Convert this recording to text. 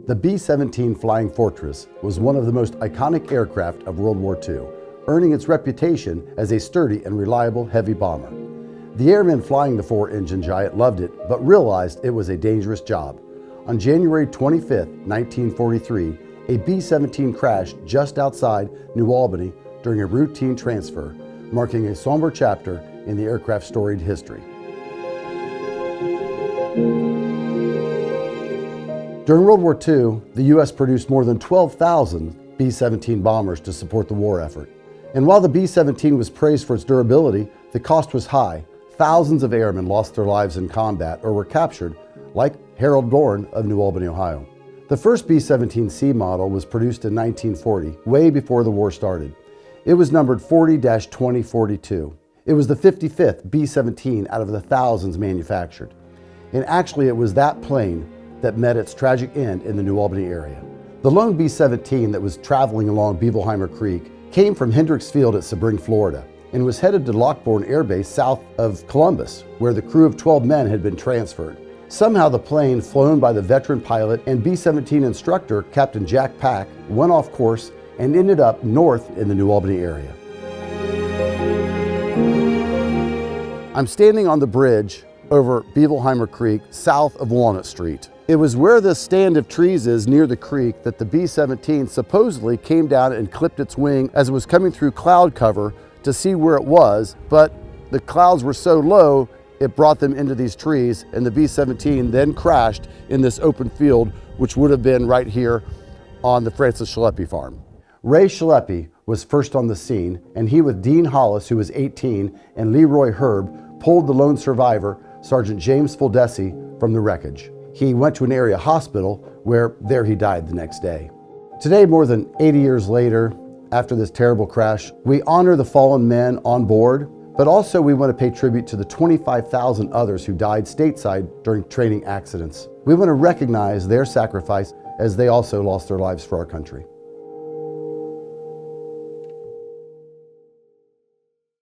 The B-17 Flying Fortress was one of the most iconic aircraft of World War II, earning its reputation as a sturdy and reliable heavy bomber. The airmen flying the four-engine giant loved it, but realized it was a dangerous job. On January 25, 1943, a B-17 crashed just outside New Albany during a routine transfer, marking a somber chapter in the aircraft's storied history. During World War II, the U.S. produced more than 12,000 B-17 bombers to support the war effort. And while the B-17 was praised for its durability, the cost was high. Thousands of airmen lost their lives in combat or were captured, like Harold Dorn of New Albany, Ohio. The first B-17C model was produced in 1940, way before the war started. It was numbered 40-2042. It was the 55th B-17 out of the thousands manufactured. And actually, it was that plane that met its tragic end in the New Albany area. The lone B-17 that was traveling along Bevelheimer Creek came from Hendricks Field at Sebring, Florida, and was headed to Lockbourne Air Base south of Columbus, where the crew of 12 men had been transferred. Somehow the plane, flown by the veteran pilot and B-17 instructor, Captain Jack Pack, went off course and ended up north in the New Albany area. I'm standing on the bridge over Bevelheimer Creek, south of Walnut Street. It was where this stand of trees is near the creek that the B-17 supposedly came down and clipped its wing as it was coming through cloud cover to see where it was, but the clouds were so low it brought them into these trees, and the B-17 then crashed in this open field, which would have been right here on the Francis Schleppe farm. Ray Schleppe was first on the scene, and he, with Dean Hollis, who was 18, and Leroy Herb, pulled the lone survivor, Sergeant James Fuldesi, from the wreckage. He went to an area hospital where there he died the next day. Today, more than 80 years later, after this terrible crash, we honor the fallen men on board, but also we want to pay tribute to the 25,000 others who died stateside during training accidents. We want to recognize their sacrifice as they also lost their lives for our country.